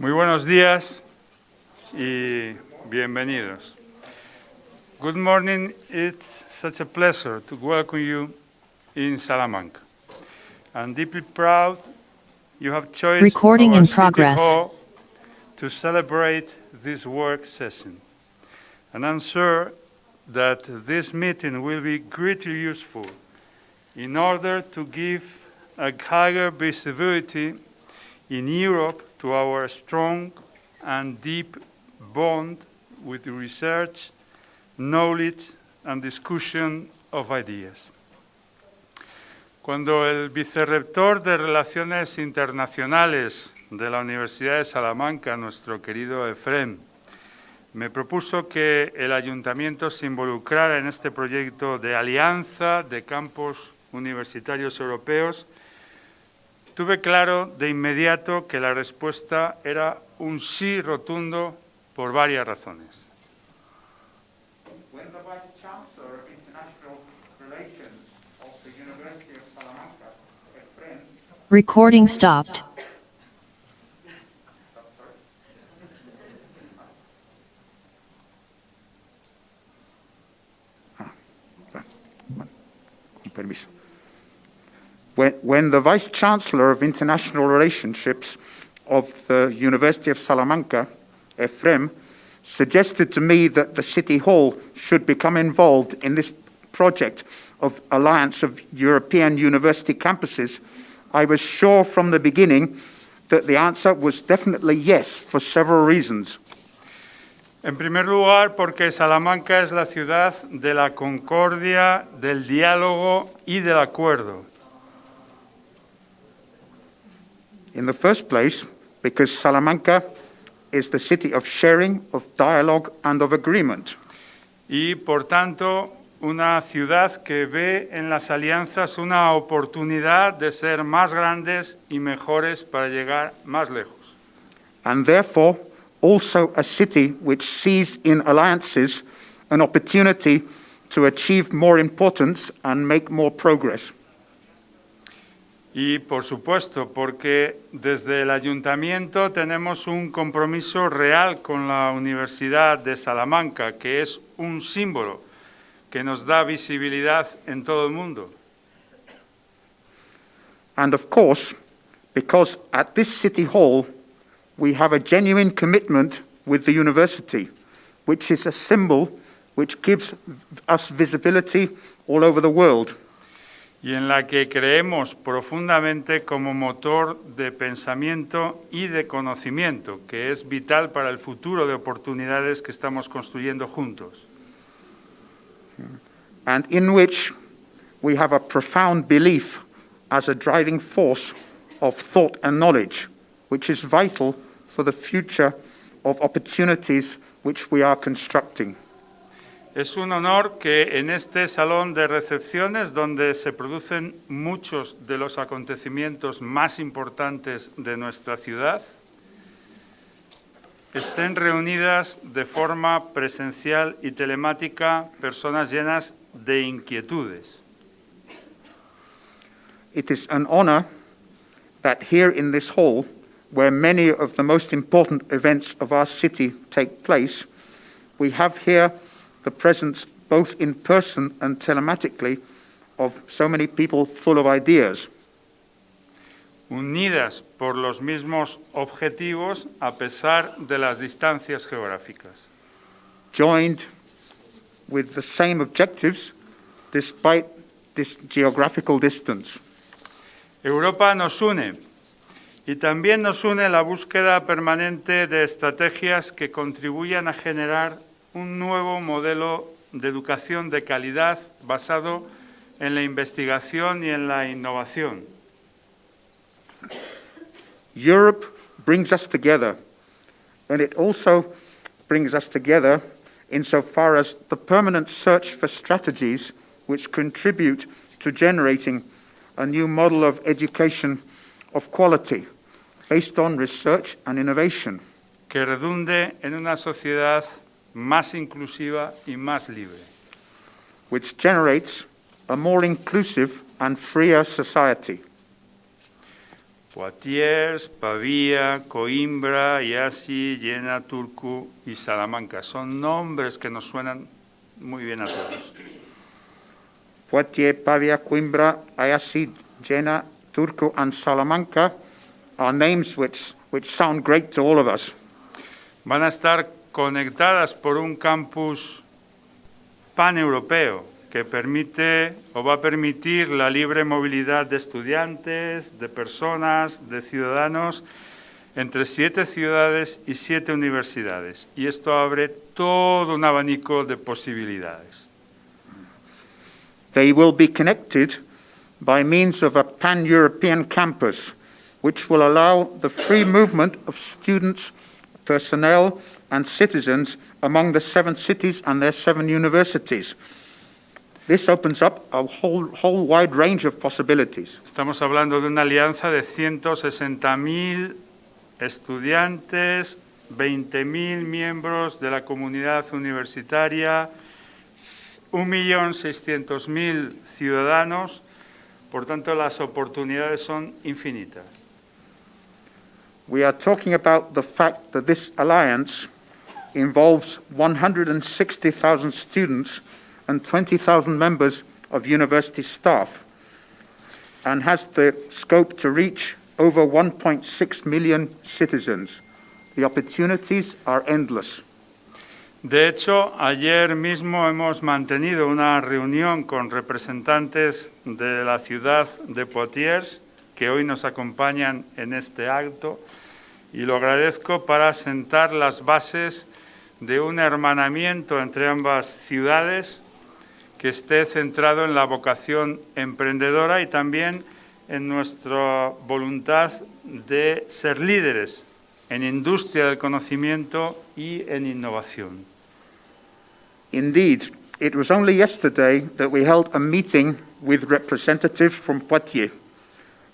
Muy buenos días y bienvenidos. Good morning. It's such a pleasure to welcome you in Salamanca. I'm deeply proud you have chosen Recording our in City progress. Hall to celebrate this work session. And I'm sure that this meeting will be greatly useful in order to give a higher visibility in Europe to our strong and deep bond with research, knowledge, and discussion of ideas. Cuando el vicerrector de Relaciones Internacionales de la Universidad de Salamanca, nuestro querido Efrén, me propuso que el ayuntamiento se involucrara en este proyecto de alianza de campos universitarios europeos, tuve claro de inmediato que la respuesta era un sí rotundo por varias razones. When the Vice Chancellor of International Relations of the University of Salamanca, Efrén, Recording stopped. permiso. When the Vice Chancellor of International Relationships of the University of Salamanca, Efrén, suggested to me that the City Hall should become involved in this project of Alliance of European University Campuses, I was sure from the beginning that the answer was definitely yes, for several reasons. En primer lugar, porque Salamanca es la ciudad de la concordia, del diálogo y del acuerdo. In the first place, because Salamanca is the city of sharing, of dialogue, and of agreement. Y, por tanto, una ciudad que ve en las alianzas una oportunidad de ser más grandes y mejores para llegar más lejos. And therefore, also a city which sees in alliances an opportunity to achieve more importance and make more progress. Y, por supuesto, porque desde el ayuntamiento tenemos un compromiso real con la Universidad de Salamanca, que es un símbolo que nos da visibilidad en todo el mundo. And of course, because at this City Hall, we have a genuine commitment with the university, which is a symbol which gives us visibility all over the world. Y en la que creemos profundamente como motor de pensamiento y de conocimiento, que es vital para el futuro de oportunidades que estamos construyendo juntos. And in which we have a profound belief as a driving force of thought and knowledge, which is vital for the future of opportunities which we are constructing. Es un honor que en este salón de recepciones, donde se producen muchos de los acontecimientos más importantes de nuestra ciudad, estén reunidas de forma presencial y telemática personas llenas de inquietudes. It is an honor that here in this hall, where many of the most important events of our city take place, we have here the presence, both in person and telematically, of so many people full of ideas. Unidas por los mismos objetivos a pesar de las distancias geográficas. Joined with the same objectives despite this geographical distance. Europa nos une y también nos une la búsqueda permanente de estrategias que contribuyan a generar un nuevo modelo de educación de calidad basado en la investigación y en la innovación. Europe brings us together, and it also brings us together insofar as the permanent search for strategies which contribute to generating a new model of education of quality based on research and innovation. Que redunde en una sociedad más inclusiva y más libre. Which generates a more inclusive and freer society. Poitiers, Pavía, Coimbra, Iasi, Jena, Turku y Salamanca. Son nombres que nos suenan muy bien a todos. Poitiers, Pavia, Coimbra, Iasi, Jena, Turku, and Salamanca are names which sound great to all of us. Van a estar conectadas por un campus paneuropeo que permite o va a permitir la libre movilidad de estudiantes, de personas, de ciudadanos entre 7 ciudades y 7 universidades. Y esto abre todo un abanico de posibilidades. They will be connected by means of a pan-European campus, which will allow the free movement of students, personnel, and citizens among the 7 cities and their 7 universities. This opens up a whole wide range of possibilities. Estamos hablando de una alianza de 160.000 estudiantes, 20.000 miembros de la comunidad universitaria, 1.600.000 ciudadanos. Por tanto, las oportunidades son infinitas. We are talking about the fact that this alliance involves 160,000 students and 20,000 members of university staff and has the scope to reach over 1.6 million citizens. The opportunities are endless. De hecho, ayer mismo hemos mantenido una reunión con representantes de la ciudad de Poitiers, que hoy nos acompañan en este acto, y lo agradezco para sentar las bases de un hermanamiento entre ambas ciudades que esté centrado en la vocación emprendedora y también en nuestra voluntad de ser líderes en industria del conocimiento y en innovación. Indeed, it was only yesterday that we held a meeting with representatives from Poitiers,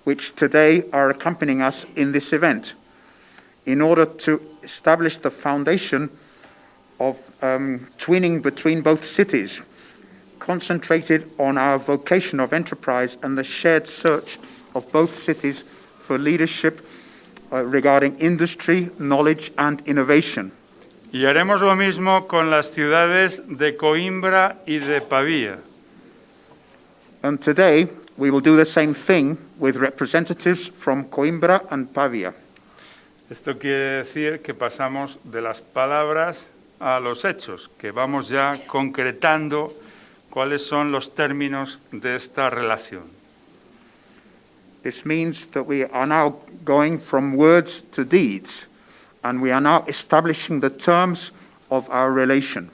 which today are accompanying us in this event, in order to establish the foundation of twinning between both cities, concentrated on our vocation of enterprise and the shared search of both cities for leadership regarding industry, knowledge, and innovation. Y haremos lo mismo con las ciudades de Coimbra y de Pavía. And today, we will do the same thing with representatives from Coimbra and Pavia. Esto quiere decir que pasamos de las palabras a los hechos, que vamos ya concretando cuáles son los términos de esta relación. This means that we are now going from words to deeds, and we are now establishing the terms of our relation.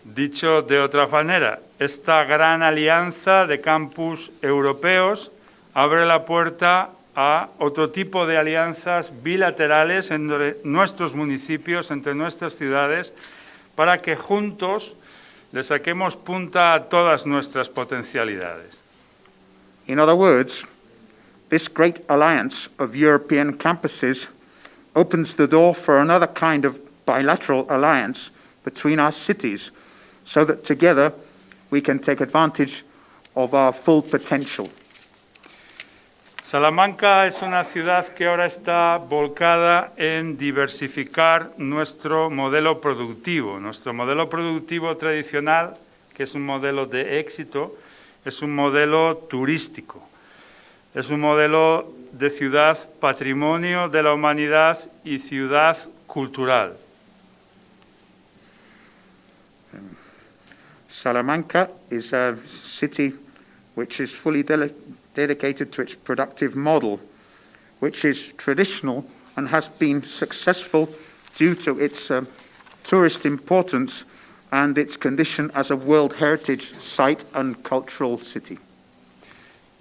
Dicho de otra manera, esta gran alianza de campus europeos abre la puerta a otro tipo de alianzas bilaterales entre nuestros municipios, entre nuestras ciudades, para que juntos le saquemos punta a todas nuestras potencialidades. In other words, this great alliance of European campuses opens the door for another kind of bilateral alliance between our cities, so that together we can take advantage of our full potential. Salamanca es una ciudad que ahora está volcada en diversificar nuestro modelo productivo. Nuestro modelo productivo tradicional, que es un modelo de éxito, es un modelo turístico. Es un modelo de ciudad patrimonio de la humanidad y ciudad cultural. Salamanca is a city which is fully dedicated to its productive model, which is traditional and has been successful due to its tourist importance and its condition as a World Heritage Site and cultural city.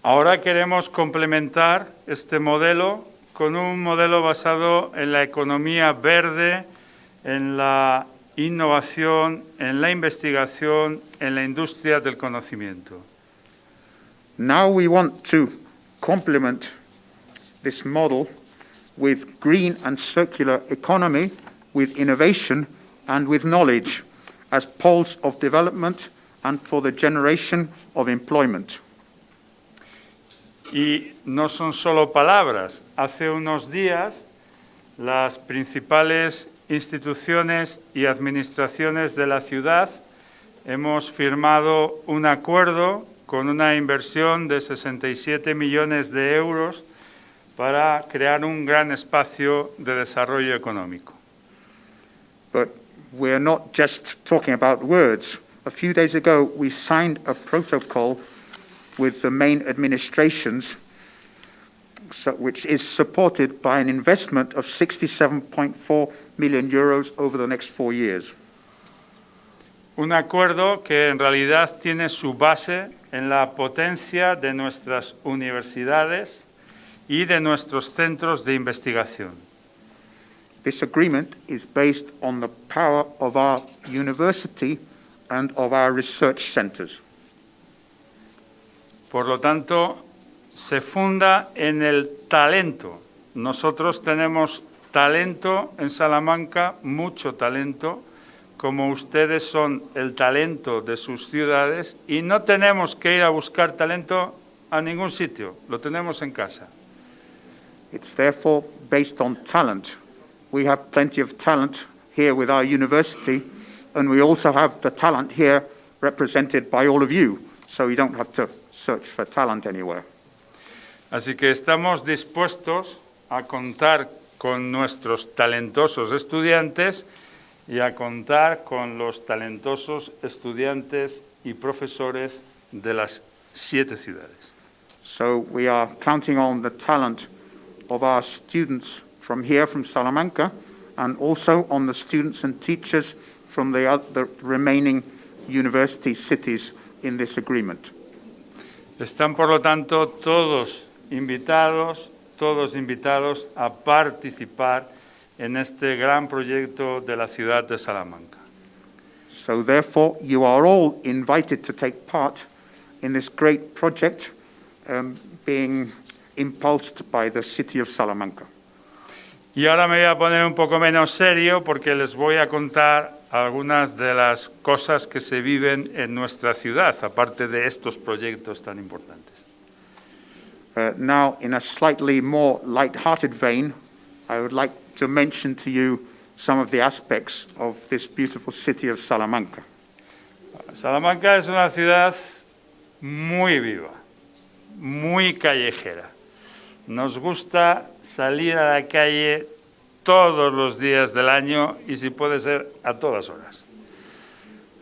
Ahora queremos complementar este modelo con un modelo basado en la economía verde, en la innovación, en la investigación, en la industria del conocimiento. Now we want to complement this model with green and circular economy, with innovation and with knowledge as poles of development and for the generation of employment. Y no son solo palabras. Hace unos días, las principales instituciones y administraciones de la ciudad hemos firmado un acuerdo con una inversión de 67 millones de euros para crear un gran espacio de desarrollo económico. But we're not just talking about words. A few days ago, we signed a protocol with the main administrations, which is supported by an investment of 67.4 million euros over the next 4 years. Un acuerdo que en realidad tiene su base en la potencia de nuestras universidades y de nuestros centros de investigación. This agreement is based on the power of our university and of our research centers. Por lo tanto, se funda en el talento. Nosotros tenemos talento en Salamanca, mucho talento, como ustedes son el talento de sus ciudades, y no tenemos que ir a buscar talento a ningún sitio, lo tenemos en casa. It's therefore based on talent. We have plenty of talent here with our university, and we also have the talent here represented by all of you, so you don't have to search for talent anywhere. Así que estamos dispuestos a contar con nuestros talentosos estudiantes y a contar con los talentosos estudiantes y profesores de las 7 ciudades. So we are counting on the talent of our students from here, from Salamanca, and also on the students and teachers from the remaining university cities in this agreement. Están, por lo tanto, todos invitados a participar en este gran proyecto de la ciudad de Salamanca. So therefore, you are all invited to take part in this great project being impulsed by the city of Salamanca. Y ahora me voy a poner un poco menos serio porque les voy a contar algunas de las cosas que se viven en nuestra ciudad, aparte de estos proyectos tan importantes. Now, in a slightly more light-hearted vein, I would like to mention to you some of the aspects of this beautiful city of Salamanca. Salamanca es una ciudad muy viva, muy callejera. Nos gusta salir a la calle todos los días del año y, si puede ser, a todas horas.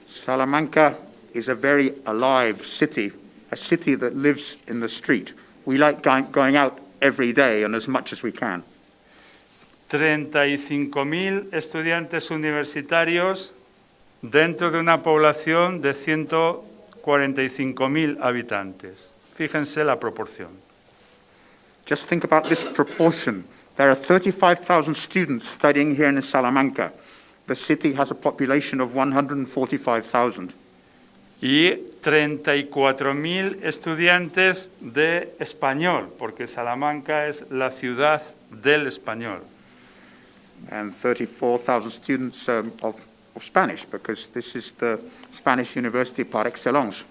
Salamanca is a very alive city, a city that lives in the street. We like going out every day and as much as we can. 35.000 estudiantes universitarios dentro de una población de 145.000 habitantes. Fíjense la proporción. Just think about this proportion. There are 35,000 students studying here in Salamanca. The city has a population of 145,000. Y 34.000 estudiantes de español, porque Salamanca es la ciudad del español. And 34,000 students of Spanish, because this is the Spanish university par excellence.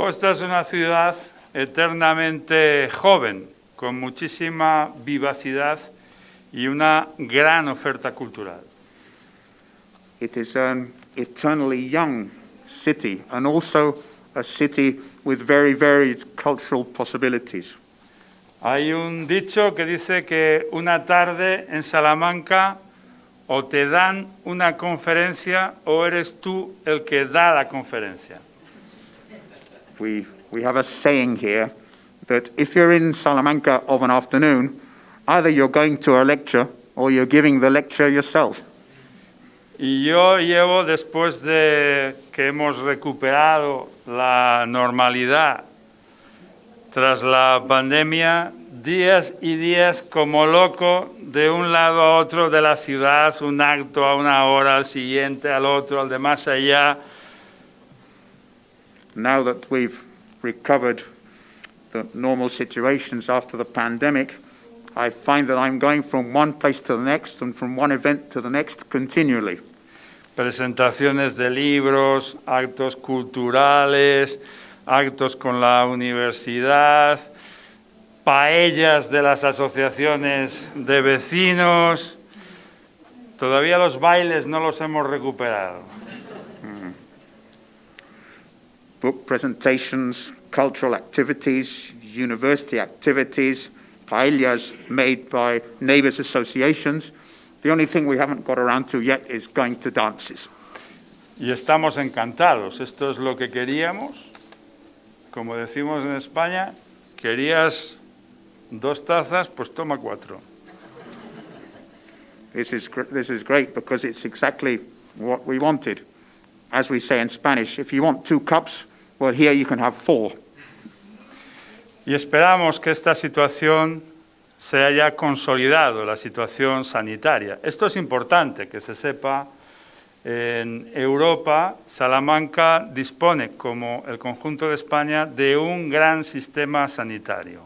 Esta es una ciudad eternamente joven, con muchísima vivacidad y una gran oferta cultural. It is an eternally young city, and also a city with very varied cultural possibilities. Hay un dicho que dice que una tarde en Salamanca o te dan una conferencia o eres tú el que da la conferencia. We have a saying here that if you're in Salamanca of an afternoon, either you're going to a lecture or you're giving the lecture yourself. Y yo llevo, después de que hemos recuperado la normalidad tras la pandemia, días y días como loco de un lado a otro de la ciudad, un acto a una hora, al siguiente, al otro, al de más allá. Now that we've recovered the normal situations after the pandemic, I find that I'm going from one place to the next and from one event to the next continually. Presentaciones de libros, actos culturales, actos con la universidad, paellas de las asociaciones de vecinos. Todavía los bailes no los hemos recuperado. Book presentations, cultural activities, university activities, paellas made by neighbours associations. The only thing we haven't got around to yet is going to dances. Y estamos encantados. Esto es lo que queríamos. Como decimos en España, querías 2 tazas, pues toma 4. This is great because it's exactly what we wanted. As we say in Spanish, if you want 2 cups, well, here you can have 4. Y esperamos que esta situación se haya consolidado, la situación sanitaria. Esto es importante que se sepa. En Europa, Salamanca dispone, como el conjunto de España, de un gran sistema sanitario.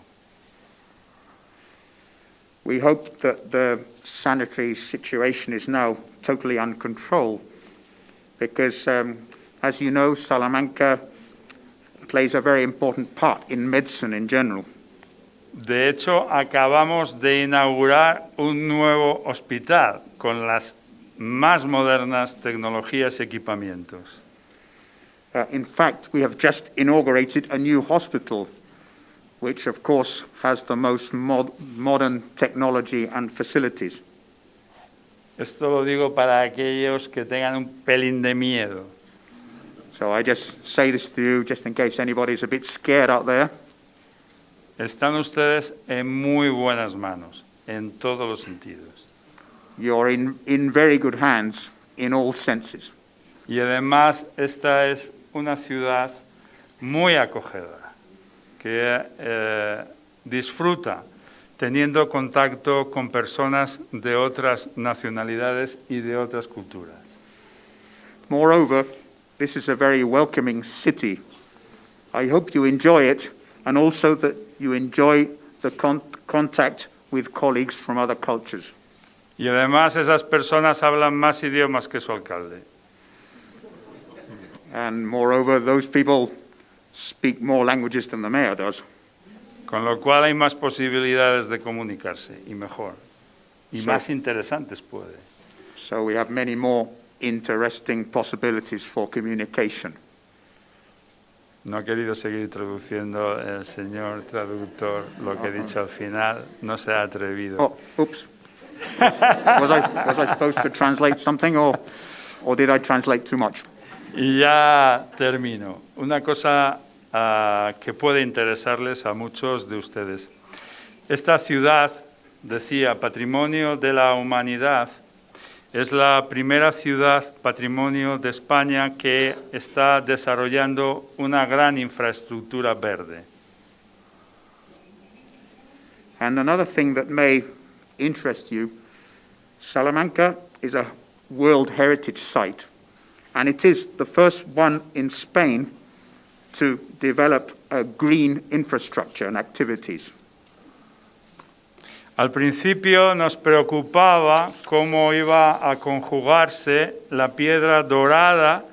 We hope that the sanitary situation is now totally under control because, as you know, Salamanca plays a very important part in medicine in general. De hecho, acabamos de inaugurar un nuevo hospital con las más modernas tecnologías y equipamientos. In fact, we have just inaugurated a new hospital, which of course has the most modern technology and facilities. Esto lo digo para aquellos que tengan un pelín de miedo. So I just say this to you just in case anybody's a bit scared out there. Están ustedes en muy buenas manos, en todos los sentidos. You're in very good hands in all senses. Y además, esta es una ciudad muy acogedora, que disfruta teniendo contacto con personas de otras nacionalidades y de otras culturas. Moreover, this is a very welcoming city. I hope you enjoy it and also that you enjoy the contact with colleagues from other cultures. Y además esas personas hablan más idiomas que su alcalde. And moreover, those people speak more languages than the mayor does. Con lo cual hay más posibilidades de comunicarse y mejor. Y más interesantes puede. So we have many more interesting possibilities for communication. No ha querido seguir traduciendo el señor traductor lo que he dicho al final. No se ha atrevido. Oh, oops. was I supposed to translate something or did I translate too much? Y ya termino. Una cosa que puede interesarles a muchos de ustedes. Esta ciudad, decía, Patrimonio de la Humanidad, es la primera ciudad patrimonio de España que está desarrollando una gran infraestructura verde. And another thing that may interest you, Salamanca is a World Heritage Site, and it is the first one in Spain to develop a green infrastructure and activities. Al principio nos preocupaba cómo iba a conjugarse la piedra dorada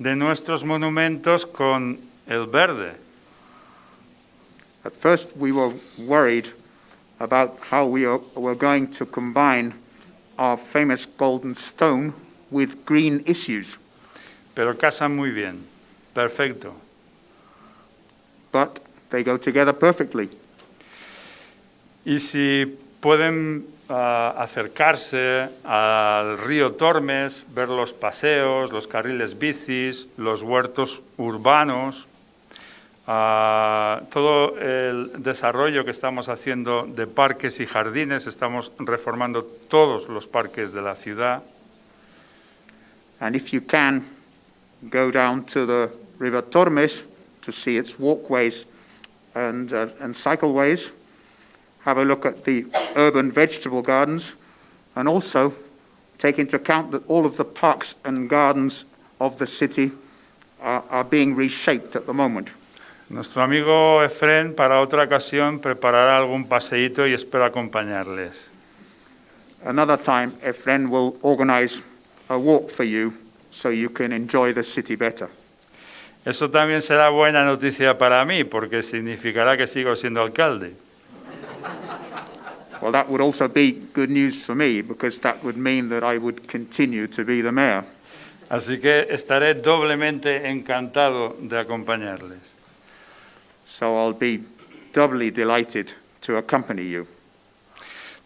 de nuestros monumentos con el verde. At first we were worried about how we were going to combine our famous golden stone with green issues. Pero casan muy bien, perfecto. But they go together perfectly. Y si pueden acercarse al río Tormes, ver los paseos, los carriles bicis, los huertos urbanos, todo el desarrollo que estamos haciendo de parques y jardines, estamos reformando todos los parques de la ciudad. And if you can, go down to the River Tormes to see its walkways and cycleways. Have a look at the urban vegetable gardens, and also take into account that all of the parks and gardens of the city are being reshaped at the moment. Nuestro amigo Efrén, para otra ocasión, preparará algún paseíto y espero acompañarles. Another time, Efren will organize a walk for you so you can enjoy the city better. Eso también será buena noticia para mí, porque significará que sigo siendo alcalde. Well, that would also be good news for me, because that would mean that I would continue to be the mayor. Así que estaré doblemente encantado de acompañarles. So I'll be doubly delighted to accompany you.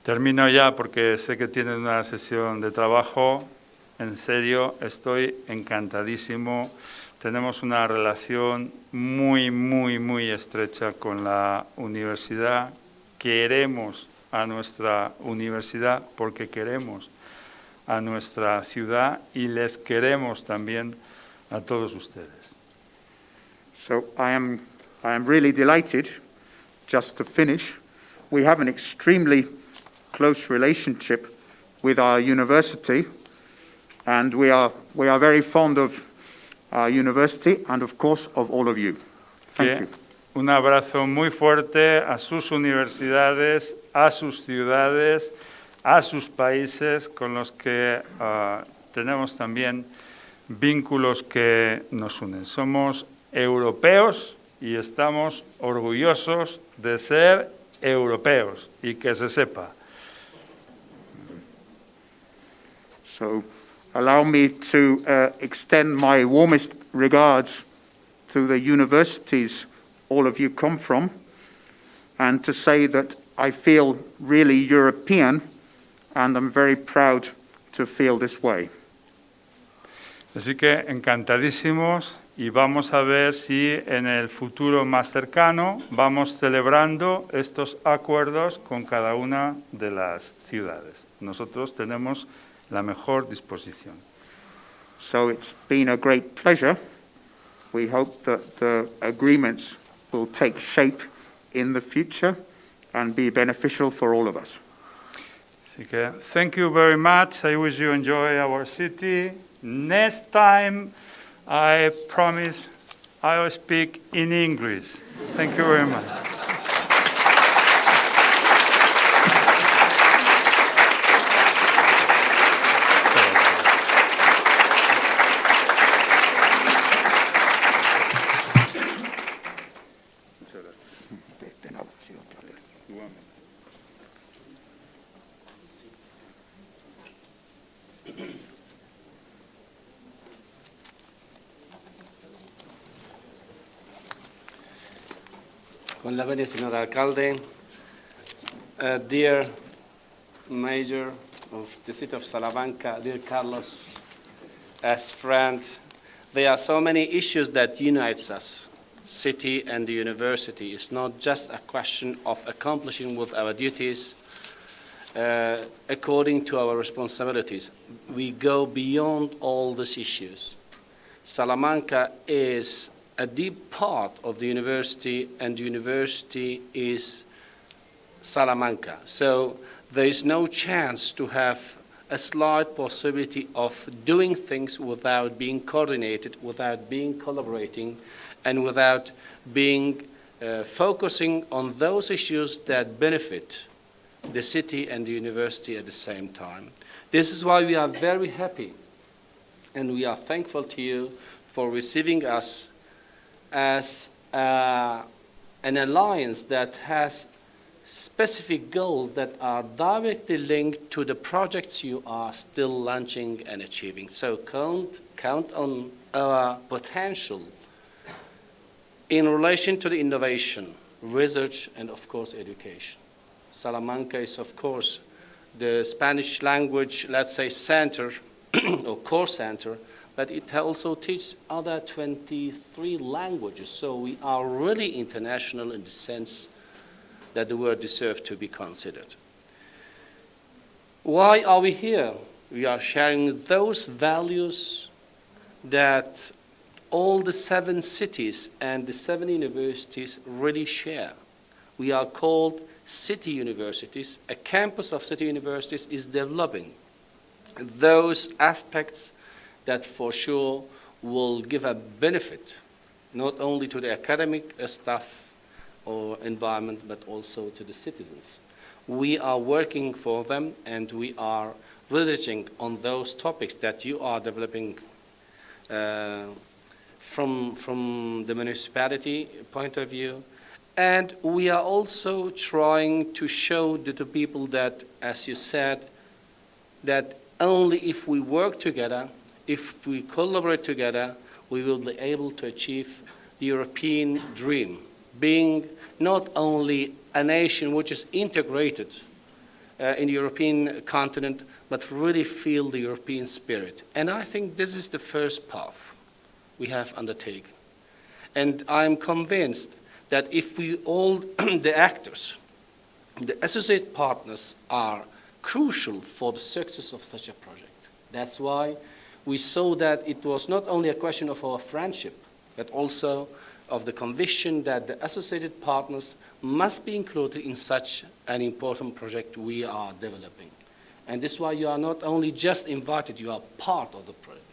Termino ya porque sé que tienen una sesión de trabajo. En serio, estoy encantadísimo. Tenemos una relación muy, muy, muy estrecha con la universidad. Queremos a nuestra universidad porque queremos a nuestra ciudad y les queremos también a todos ustedes. So I am really delighted. Just to finish, we have an extremely close relationship with our university, and we are very fond of our university and, of course, of all of you. Thank you. Un abrazo muy fuerte a sus universidades, a sus ciudades, a sus países con los que tenemos también vínculos que nos unen. Somos europeos y estamos orgullosos de ser europeos, y que se sepa. So allow me to extend my warmest regards to the universities all of you come from, and to say that I feel really European, and I'm very proud to feel this way. Así que encantadísimos, y vamos a ver si en el futuro más cercano vamos celebrando estos acuerdos con cada una de las ciudades. Nosotros tenemos la mejor disposición. So it's been a great pleasure. We hope that the agreements will take shape in the future and be beneficial for all of us. Así que thank you very much. I wish you enjoy our city. Next time, I promise I will speak in English. Thank you very much. Con la venia, signor alcalde, dear mayor of the city of Salamanca, dear Carlos, as friend, there are so many issues that unites us, city and the university. It's not just a question of accomplishing with our duties according to our responsibilities. We go beyond all these issues. Salamanca is a deep part of the university, and the university is Salamanca. So there is no chance to have a slight possibility of doing things without being coordinated, without being collaborating, and without being focusing on those issues that benefit the city and the university at the same time. This is why we are very happy, and we are thankful to you for receiving us as an alliance that has specific goals that are directly linked to the projects you are still launching and achieving. So count on our potential in relation to the innovation, research, and of course education. Salamanca is of course the Spanish language, let's say, center or core center, but it also teaches other 23 languages. So we are really international in the sense that the word deserves to be considered. Why are we here? We are sharing those values that all the 7 cities and the 7 universities really share. We are called city universities. A campus of city universities is developing those aspects that for sure will give a benefit not only to the academic staff or environment, but also to the citizens. We are working for them, and we are researching on those topics that you are developing from the municipality point of view. And we are also trying to show to the people that, as you said, that only if we work together, if we collaborate together, we will be able to achieve the European dream, being not only a nation which is integrated in the European continent, but really feel the European spirit. And I think this is the first path we have undertaken. And I'm convinced that if we all, the actors, the associate partners are crucial for the success of such a project. That's why we saw that it was not only a question of our friendship, but also of the conviction that the associated partners must be included in such an important project we are developing. And this is why you are not only just invited, you are part of the project.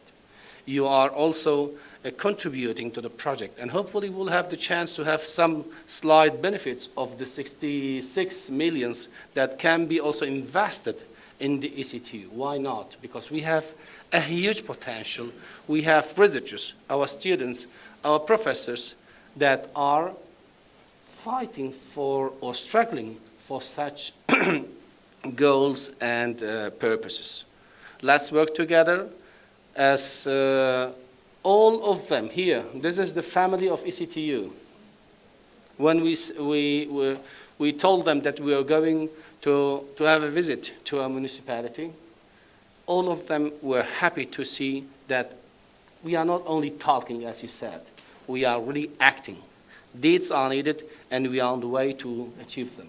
You are also contributing to the project, and hopefully we'll have the chance to have some slight benefits of the 66 millions that can be also invested in the EC2U. Why not? Because we have a huge potential. We have researchers, our students, our professors that are fighting for or struggling for such goals and purposes. Let's work together as all of them here. This is the family of EC2U. When we told them that we are going to have a visit to our municipality, all of them were happy to see that we are not only talking, as you said, we are really acting. Deeds are needed, and we are on the way to achieve them.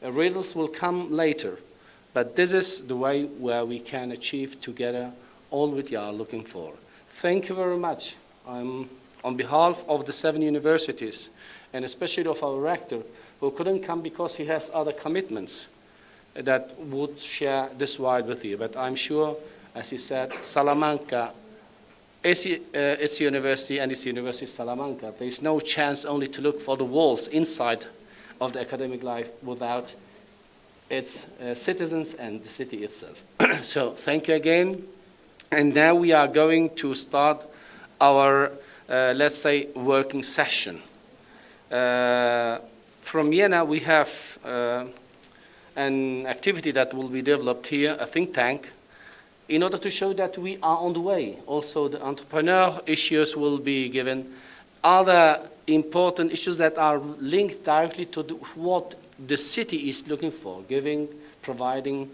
Riddles will come later, but this is the way where we can achieve together all what you are looking for. Thank you very much. On behalf of the 7 universities, and especially of our rector, who couldn't come because he has other commitments, that would share this wide with you. But I'm sure, as you said, Salamanca, it's University and it's University of Salamanca. There is no chance only to look for the walls inside of the academic life without its citizens and the city itself. So thank you again. And now we are going to start our, let's say, working session. From Vienna, we have an activity that will be developed here, a think tank, in order to show that we are on the way. Also, the entrepreneur issues will be given. Other important issues that are linked directly to what the city is looking for, providing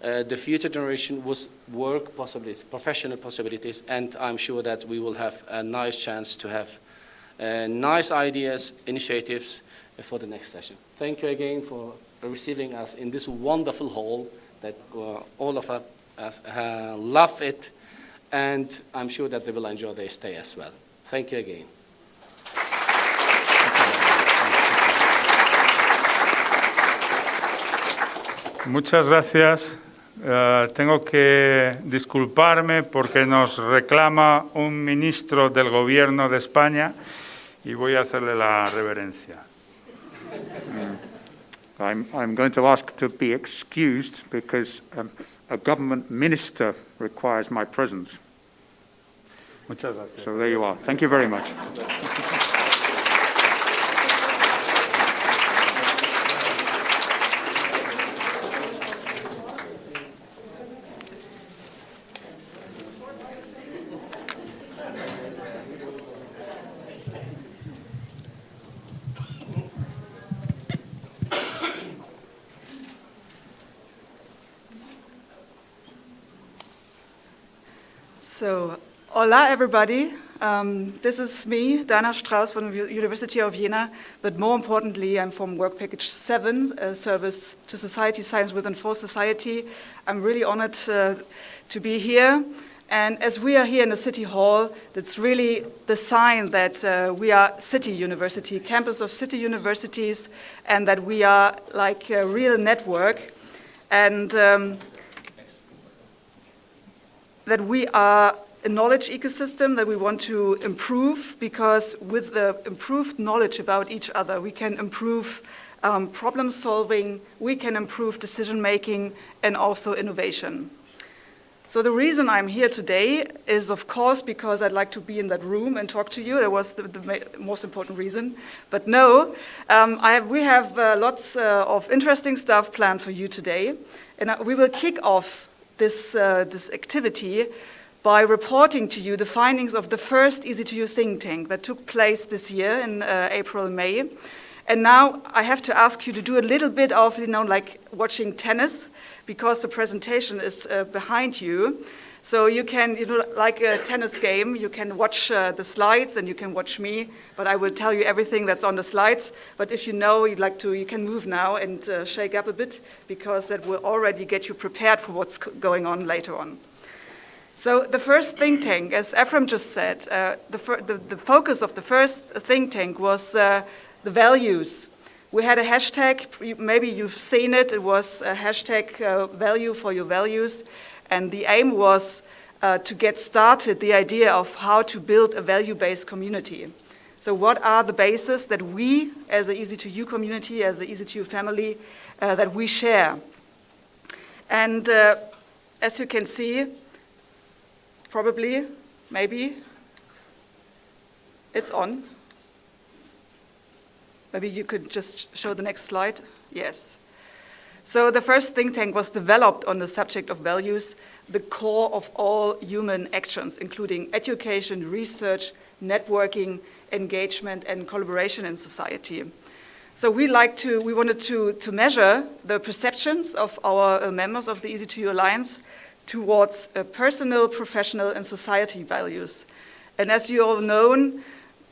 the future generation with work possibilities, professional possibilities, and I'm sure that we will have a nice chance to have nice ideas, initiatives for the next session. Thank you again for receiving us in this wonderful hall that all of us love it, and I'm sure that they will enjoy their stay as well. Thank you again. Muchas gracias. Tengo que disculparme porque nos reclama un ministro del Gobierno de España y voy a hacerle la reverencia. I'm going to ask to be excused because a government minister requires my presence. Muchas gracias. So there you are. Thank you very much. So, hola everybody. This is me, Dana Strauss from the University of Vienna, but more importantly, I'm from Work Package 7, Service to Society, Science Within For Society. I'm really honored to be here. And as we are here in the City Hall, that's really the sign that we are City University, campus of city universities, and that we are like a real network. And that we are a knowledge ecosystem that we want to improve, because with the improved knowledge about each other, we can improve problem solving, we can improve decision making, and also innovation. So the reason I'm here today is, of course, because I'd like to be in that room and talk to you. That was the most important reason. But no, we have lots of interesting stuff planned for you today. And we will kick off this activity by reporting to you the findings of the first EC2U think tank that took place this year in April and May. And now I have to ask you to do a little bit of, like watching tennis, because the presentation is behind you. So you can, like a tennis game, you can watch the slides and you can watch me, but I will tell you everything that's on the slides. But if you know you'd like to, you can move now and shake up a bit, because that will already get you prepared for what's going on later on. So the first think tank, as Ephraim just said, the focus of the first think tank was the values. We had a hashtag, maybe you've seen it, it was a hashtag value for your values, and the aim was to get started the idea of how to build a value-based community. So what are the bases that we, as an EC2U community, as the EC2U family, that we share? And as you can see, probably, maybe, it's on. Maybe you could just show the next slide. Yes. So the first think tank was developed on the subject of values, the core of all human actions, including education, research, networking, engagement, and collaboration in society. So we wanted to measure the perceptions of our members of the EC2U Alliance towards personal, professional, and society values. And as you all know,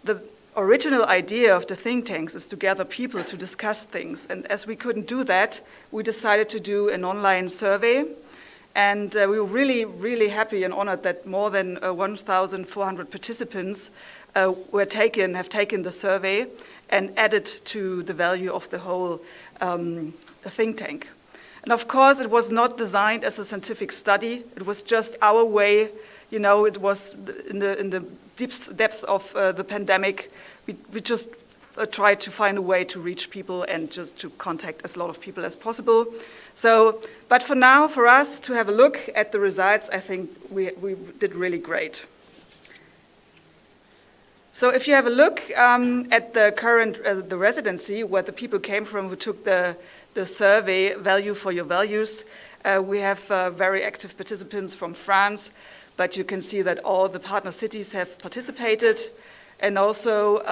the original idea of the think tanks is to gather people to discuss things. And as we couldn't do that, we decided to do an online survey. And we were really, really happy and honored that more than 1,400 participants have taken the survey and added to the value of the whole think tank. And of course, it was not designed as a scientific study. It was just our way. It was in the depth of the pandemic. We just tried to find a way to reach people and just to contact as a lot of people as possible. But for now, for us to have a look at the results, I think we did really great. So if you have a look at the current the residency, where the people came from who took the survey, Value for Your Values, we have very active participants from France, but you can see that all the partner cities have participated, and also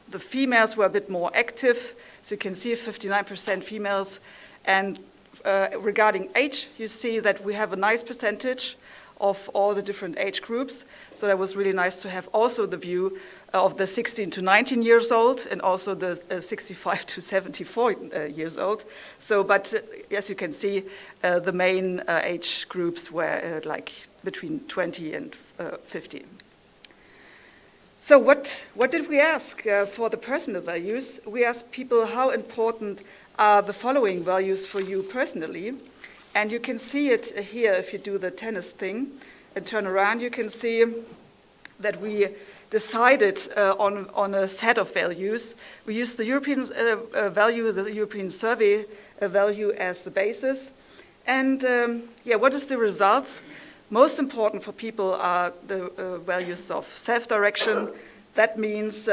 the females were a bit more active. So you can see 59% females, and regarding age, you see that we have a nice percentage of all the different age groups. So that was really nice to have also the view of the 16 to 19 years old and also the 65 to 74 years old. So, but as you can see, the main age groups were like between 20 and 50. So what did we ask for the personal values? We asked people how important are the following values for you personally. And you can see it here if you do the tennis thing and turn around. You can see that we decided on a set of values. We used the European value, the European survey value as the basis. And what is the results? Most important for people are the values of self-direction. That means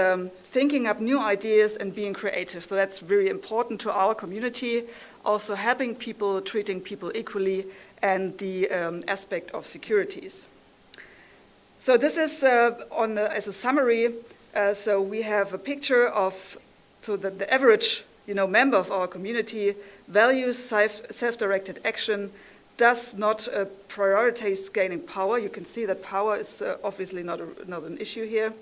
thinking up new ideas and being creative. So that's very important to our community. Also helping people, treating people equally, and the aspect of securities. So this is as a summary. So we have a picture of the average member of our community values self-directed action, does not prioritize gaining power. You can see that power is obviously not an issue here,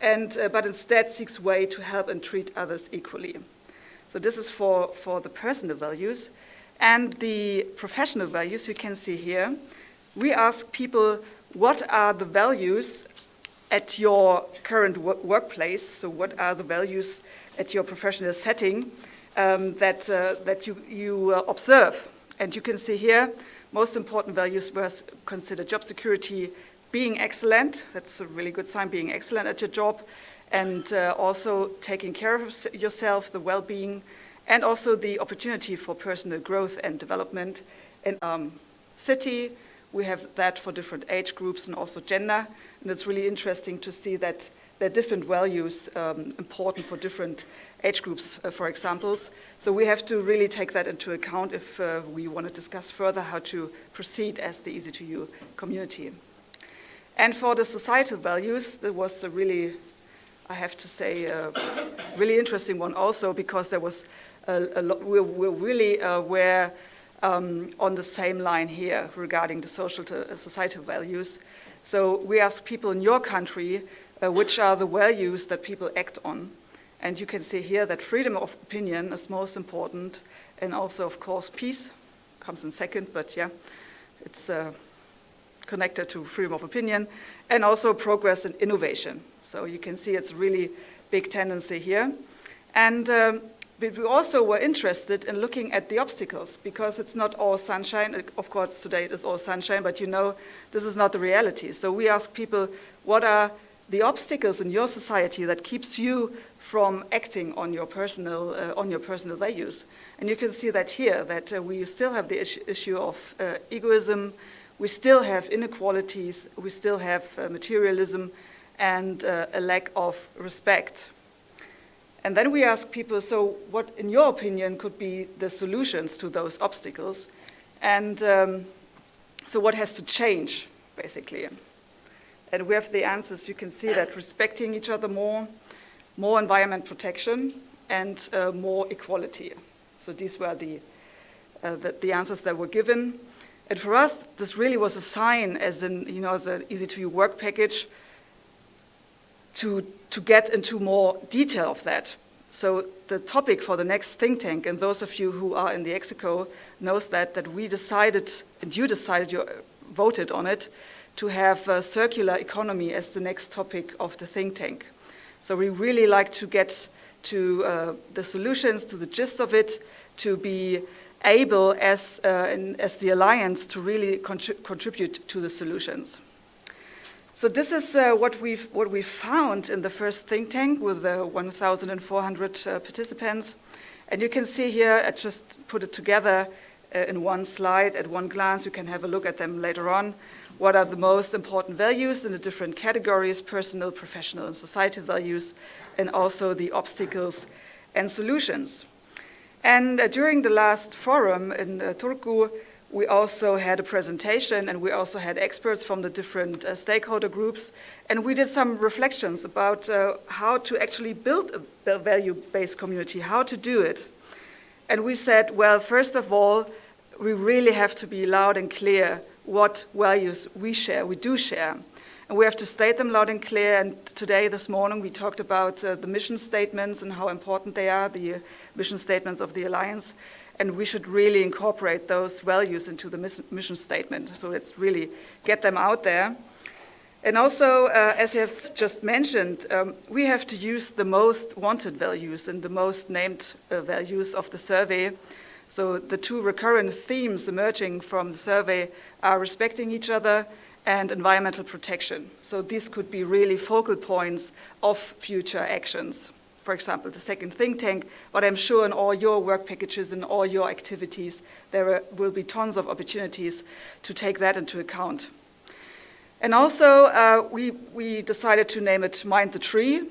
but instead seeks way to help and treat others equally. So this is for the personal values. And the professional values you can see here. We ask people, what are the values at your current workplace? So what are the values at your professional setting that you observe? And you can see here, most important values were considered job security, being excellent. That's a really good sign, being excellent at your job. And also taking care of yourself, the well-being, and also the opportunity for personal growth and development in city, We have that for different age groups and also gender. And it's really interesting to see that there are different values important for different age groups, for examples. So we have to really take that into account if we want to discuss further how to proceed as the EC2U community. And for the societal values, there was a really, I have to say, really interesting one also, because there was a lot, we really were on the same line here regarding the societal values. So we asked people in your country, which are the values that people act on. And you can see here that freedom of opinion is most important, and also, of course, peace comes in second, but yeah, it's connected to freedom of opinion, and also progress and innovation. So you can see it's really big tendency here. And but we also were interested in looking at the obstacles, because it's not all sunshine. Of course, today it is all sunshine, but you know, this is not the reality. So we asked people, what are the obstacles in your society that keeps you from acting on your personal values? And you can see that here, that we still have the issue of egoism, we still have inequalities, we still have materialism, and a lack of respect. And then we ask people, so what, in your opinion, could be the solutions to those obstacles? And so what has to change, basically? And we have the answers. You can see that respecting each other more environment protection, and more equality. So these were the answers that were given. And for us, this really was a sign, as in, you know, as an EC2U work package, to get into more detail of that. So the topic for the next think tank, and those of you who are in the EXICO knows that we decided, and you decided, you voted on it, to have circular economy as the next topic of the think tank. So we really like to get to the solutions, to the gist of it, to be able as the Alliance to really contribute to the solutions. So this is what we've found in the first think tank with 1,400 participants. And you can see here, I just put it together in one slide at one glance. You can have a look at them later on. What are the most important values in the different categories: personal, professional, and societal values, and also the obstacles and solutions. And during the last forum in Turku, we also had a presentation, and we also had experts from the different stakeholder groups, and we did some reflections about how to actually build a value-based community, how to do it. And we said, well, first of all, we really have to be loud and clear what values we do share. And we have to state them loud and clear, and today, this morning, we talked about the mission statements and how important they are, the mission statements of the Alliance. And we should really incorporate those values into the mission statement. So let's really get them out there. And also, as I have just mentioned, we have to use the most wanted values and the most named values of the survey. So the two recurrent themes emerging from the survey are respecting each other and environmental protection. So these could be really focal points of future actions. For example, the second think tank, but I'm sure in all your work packages and all your activities, there will be tons of opportunities to take that into account. And also, we decided to name it Mind the Tree.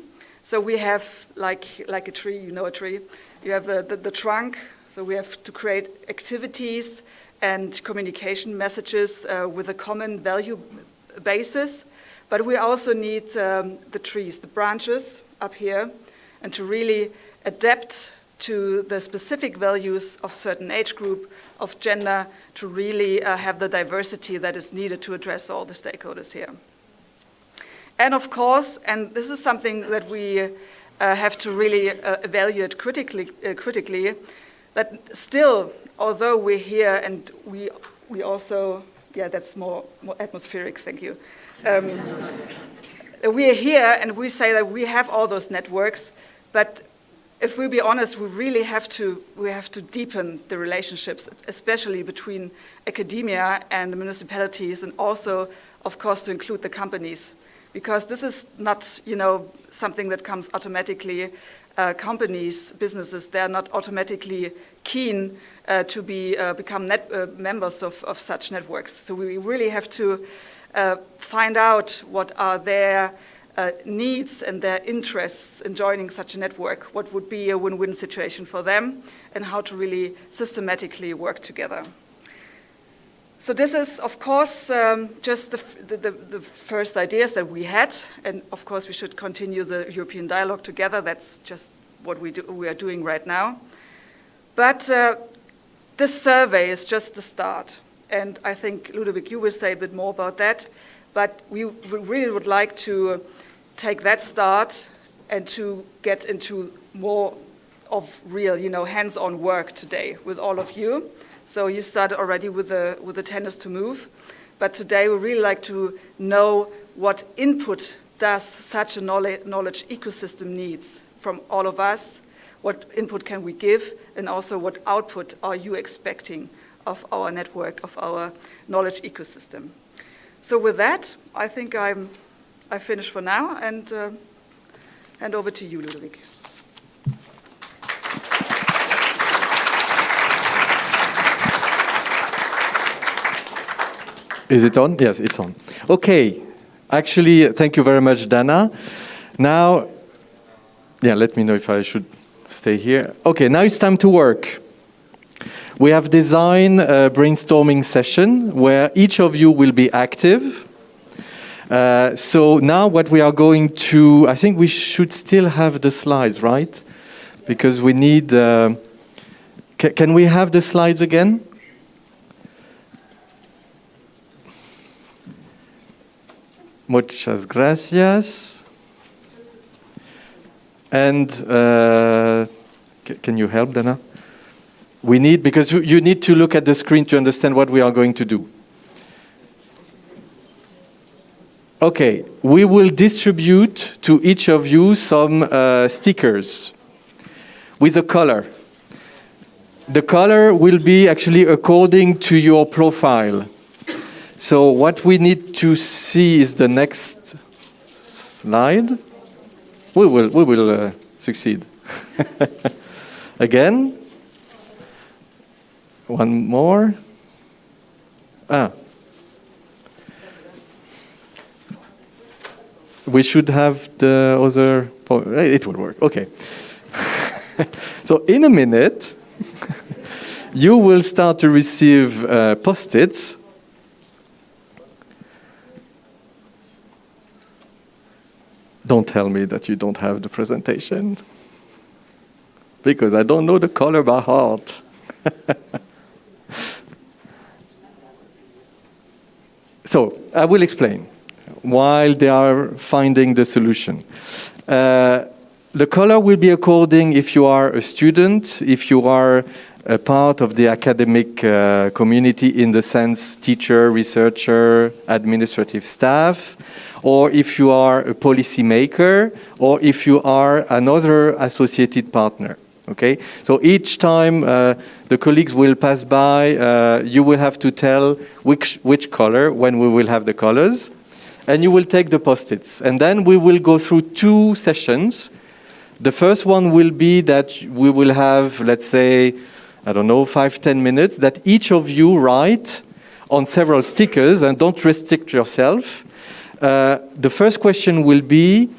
So we have, like a tree, you know a tree, you have the trunk, so we have to create activities and communication messages with a common value basis, but we also need the trees, the branches up here, and to really adapt to the specific values of certain age group, of gender, to really have the diversity that is needed to address all the stakeholders here. And of course, and this is something that we have to really evaluate critically, that still, although we're here and we also, yeah, that's more atmospheric, thank you. We are here and we say that we have all those networks, but if we be honest, we really have to deepen the relationships, especially between academia and the municipalities, and also, of course, to include the companies, because this is not, something that comes automatically. companies, businesses, they're not automatically keen to become members of such networks. So we really have to find out what are their needs and their interests in joining such a network, what would be a win-win situation for them, and how to really systematically work together. So this is, of course, just the first ideas that we had, and of course we should continue the European dialogue together. That's just what we are doing right now. But this survey is just the start, and I think, Ludovic, you will say a bit more about that, but we really would like to take that start and to get into more of real, hands-on work today with all of you. So you started already with the tennis to move, but today we really like to know what input does such a knowledge ecosystem needs from all of us, what input can we give, and also what output are you expecting of our network, of our knowledge ecosystem. So with that, I think I finished for now, and hand over to you, Ludovic. Is it on? Yes, it's on. Okay. Actually, thank you very much, Dana. Now, let me know if I should stay here. Okay, now it's time to work. We have designed a brainstorming session where each of you will be active. So now what we are going to, I think we should still have the slides, right? Because we need, can we have the slides again? Muchas gracias. And can you help, Dana? We need, because you need to look at the screen to understand what we are going to do. Okay, we will distribute to each of you some stickers with a color. The color will be actually according to your profile. So what we need to see is the next slide. We will succeed. Again. One more. We should have the other. It will work. Okay. So in a minute, you will start to receive post-its. Don't tell me that you don't have the presentation, because I don't know the color by heart. So I will explain while they are finding the solution. The color will be according if you are a student, if you are a part of the academic community in the sense teacher, researcher, administrative staff, or if you are a policymaker, or if you are another associated partner. Okay, so each time the colleagues will pass by, you will have to tell which color when we will have the colors, and you will take the post-its. And then we will go through 2 sessions. The first one will be that we will have, let's say, 5-10 minutes, that each of you write on several stickers, and don't restrict yourself. The first question will be,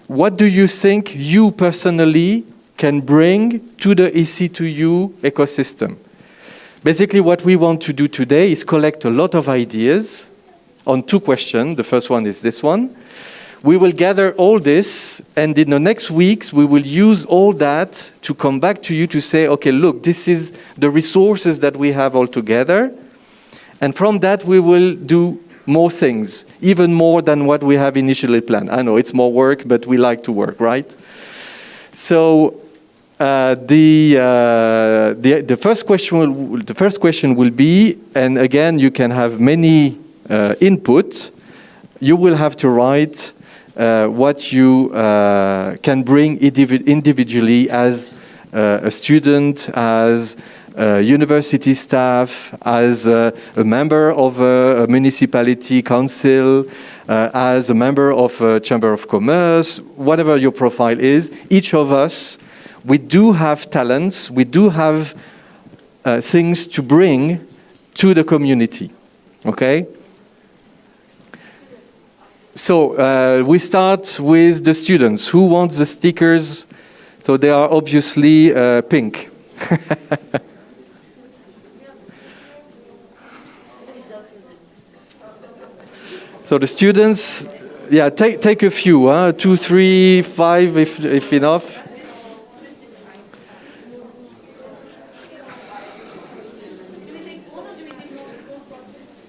what do you think you personally can bring to the EC2U ecosystem? Basically, what we want to do today is collect a lot of ideas on 2 questions. The first one is this one. We will gather all this, and in the next weeks, we will use all that to come back to you to say, okay, look, this is the resources that we have all together. And from that, we will do more things, even more than what we have initially planned. I know it's more work, but we like to work, right? So the first question will be, and again, you can have many input. You will have to write what you can bring individually as a student, as university staff, as a member of a municipality council, as a member of a Chamber of Commerce, whatever your profile is, each of us, we do have talents, we do have things to bring to the community, okay? So we start with the students. Who wants the stickers? So they are obviously pink. So the students, yeah, take a few, 2, 3, 5, if enough.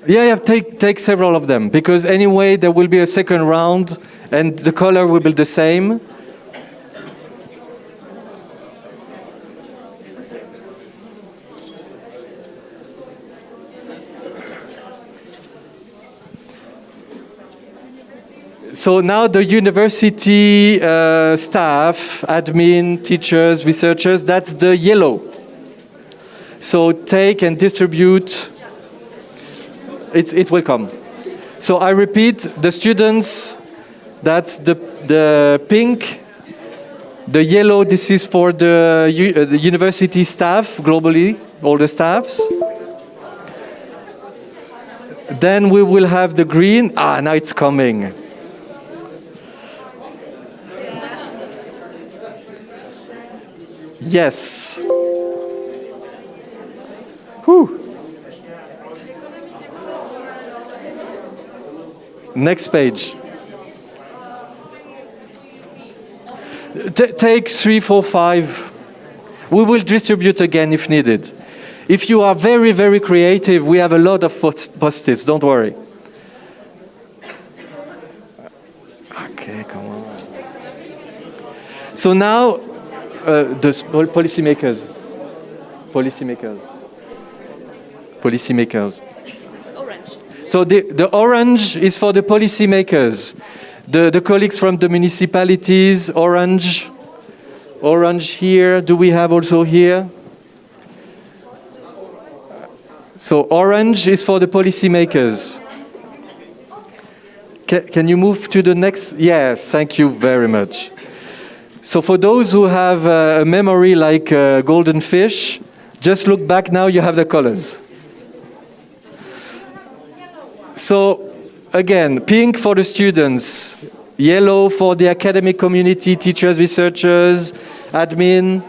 Yeah, take several of them, because anyway there will be a second round and the color will be the same. So now the university staff, admin, teachers, researchers, that's the yellow. So take and distribute. It will come. So I repeat, the students, that's the pink. The yellow, this is for the university staff globally, all the staffs. Then we will have the green. Now it's coming. Yes. Whew. Next page. Take 3, 4, 5. We will distribute again if needed. If you are very, very creative, we have a lot of post-its, don't worry. Okay, come on. So now, the policymakers. Orange. So the orange is for the policymakers. The colleagues from the municipalities, orange. Orange here. Do we have also here? So orange is for the policymakers. Can you move to the next? Yes, thank you very much. So for those who have a memory like a golden fish, just look back now, you have the colors. So again, pink for the students, yellow for the academic community, teachers, researchers, admin,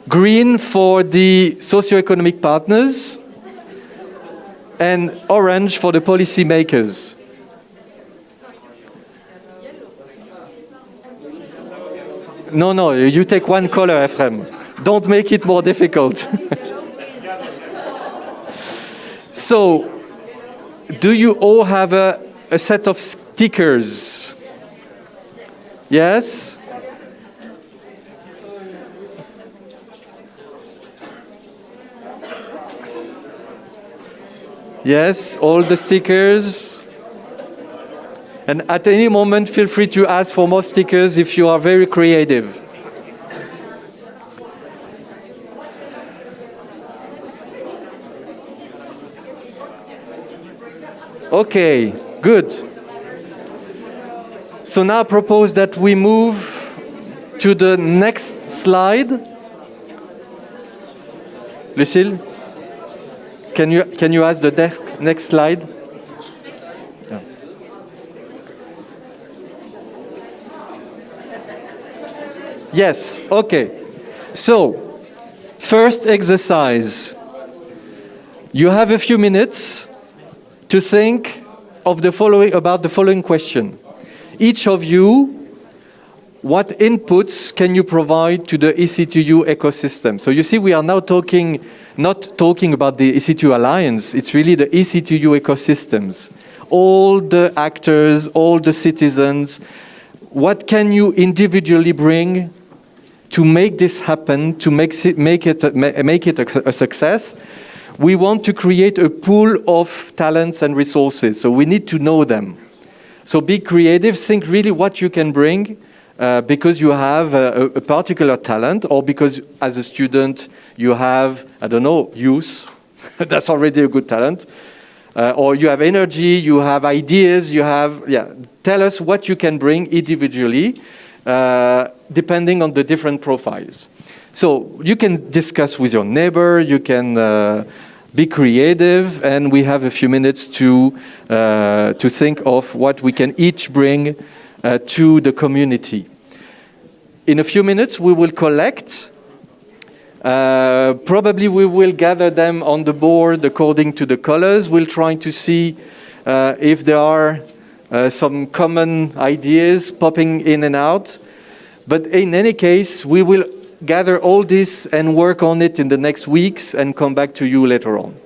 green for the socio-economic partners, and orange for the policy makers. No, you take one color, Ephraim. Don't make it more difficult. So, do you all have a set of stickers? Yes? Yes, all the stickers. And at any moment, feel free to ask for more stickers if you are very creative. Okay, good. So now I propose that we move to the next slide. Lucille, can you ask the next slide? Yeah. Yes, okay. So, first exercise. You have a few minutes to think of about the following question. Each of you, what inputs can you provide to the EC2U ecosystem? So you see, we are now not talking about the EC2 Alliance, it's really the EC2U ecosystems. All the actors, all the citizens, what can you individually bring to make this happen, to make it a success? We want to create a pool of talents and resources, so we need to know them. So be creative, think really what you can bring because you have a particular talent, or because as a student you have, I don't know, youth, that's already a good talent. or you have energy, you have ideas, you have, tell us what you can bring individually, depending on the different profiles. So you can discuss with your neighbor, you can be creative, and we have a few minutes to think of what we can each bring to the community. In a few minutes, we will collect. Probably we will gather them on the board according to the colors. We'll try to see if there are some common ideas popping in and out. But in any case, we will gather all this and work on it in the next weeks and come back to you later on.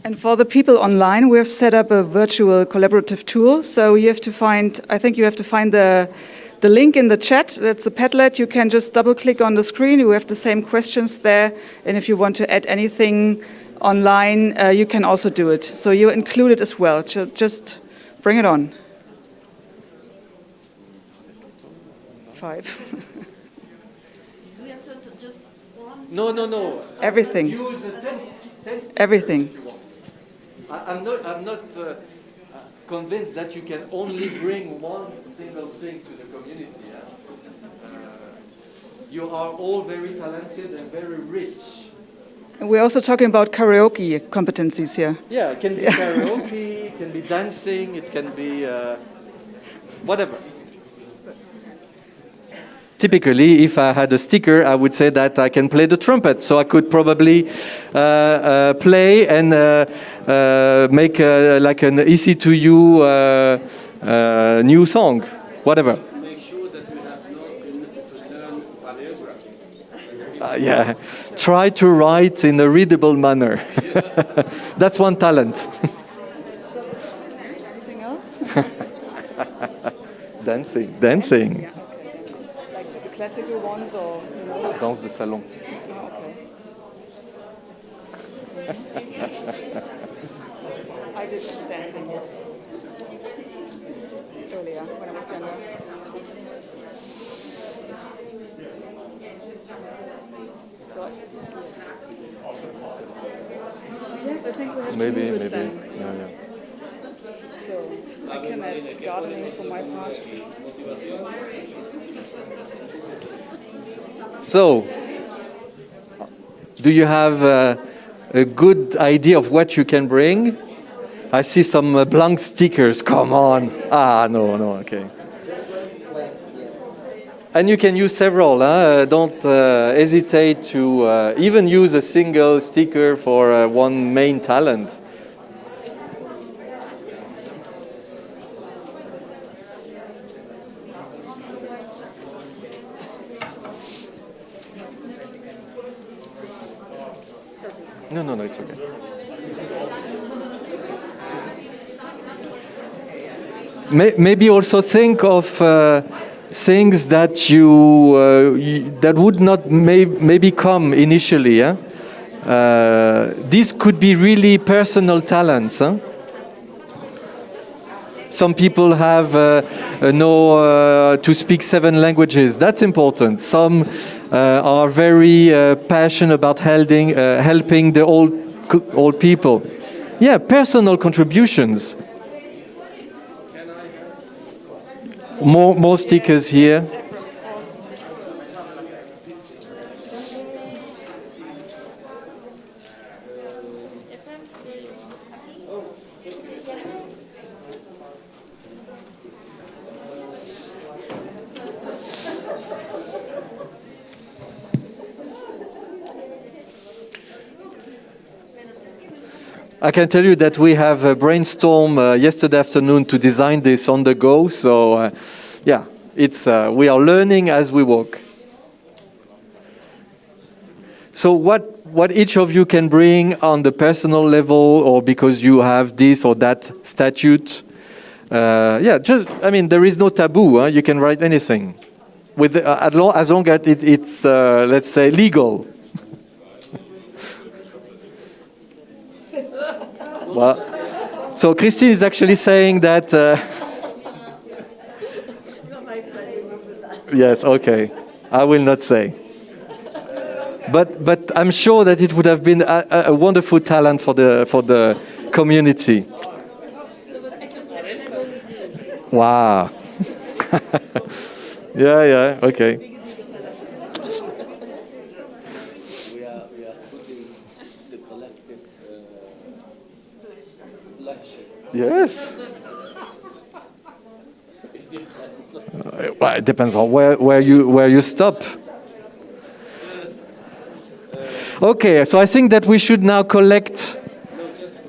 And for the people online, we have set up a virtual collaborative tool. So you have to find, I think you have to find the link in the chat. That's the Padlet. You can just double click on the screen. You have the same questions there. And if you want to add anything online, you can also do it. So you include it as well. Just bring it on. 5. No. Everything. Use a test. Everything. I'm not convinced that you can only bring one single thing to the community. You are all very talented and very rich. And we're also talking about karaoke competencies here. Yeah, it can be karaoke, it can be dancing, it can be whatever. Typically, if I had a sticker, I would say that I can play the trumpet. So I could probably play and make like an EC2U new song, whatever. Make sure that you have to learn paleography. Yeah, try to write in a readable manner. That's one talent. Anything else? Dancing. Like the classical ones or, you know? Danse de salon. I did dancing earlier when I was younger. So, yes, I think we have to move it then. Yeah. So I can add gardening for my part. So, do you have a good idea of what you can bring? I see some blank stickers. Come on. No, okay. And you can use several. Don't hesitate to even use a single sticker for one main talent. No, it's okay. Maybe also think of things that that would not maybe come initially. These could be really personal talents. Some people have know to speak 7 languages. That's important. Some are very passionate about helping the old people. Yeah, personal contributions. More stickers here. I can tell you that we have brainstormed yesterday afternoon to design this on the go. So, we are learning as we walk. So, what each of you can bring on the personal level, or because you have this or that statute, there is no taboo. You can write anything, as long as it's let's say legal. Well, so Christine is actually saying that. Yes, okay. I will not say. but I'm sure that it would have been a wonderful talent for the community. Wow. Yeah, okay. We are putting the collective lecture. Yes. Well, it depends on where you stop. Okay, so I think that we should now collect,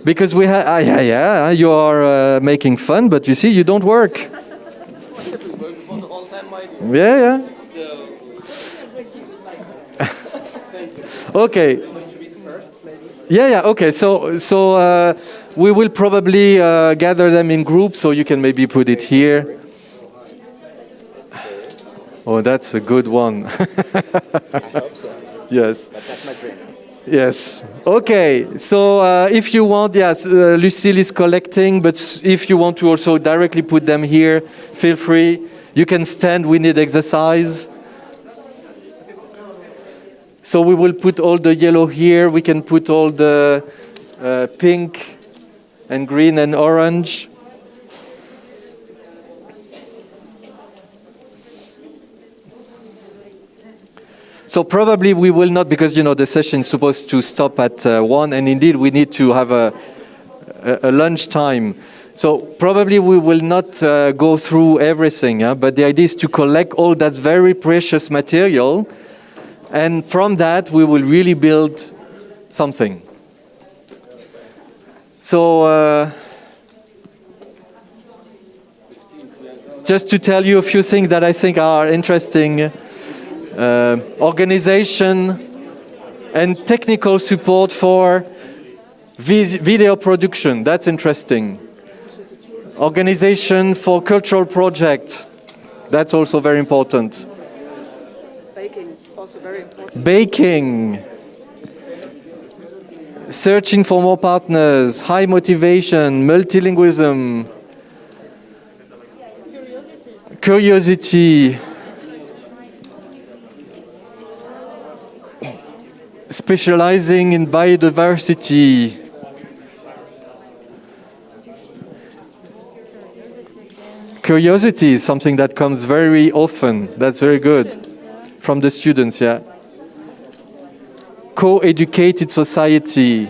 because we have, you are making fun, but you see, you don't work. Yeah. Okay. Yeah, okay, so we will probably gather them in groups, so you can maybe put it here. Oh, that's a good one. I hope so. Yes. But that's my dream. Yes. Okay. So if you want, yes, Lucille is collecting, but if you want to also directly put them here, feel free. You can stand. We need exercise. So we will put all the yellow here. We can put all the pink and green and orange. So probably we will not, because the session is supposed to stop at 1, and indeed we need to have a lunch time. So probably we will not go through everything, but the idea is to collect all that very precious material, and from that we will really build something. So just to tell you a few things that I think are interesting. Organization and technical support for video production. That's interesting. Organization for cultural projects. That's also very important. Baking, also very important. Baking. Searching for more partners. High motivation. Multilingualism. Curiosity. Specializing in biodiversity. Curiosity is something that comes very often. That's very good. From the students, yeah. Co-educated society.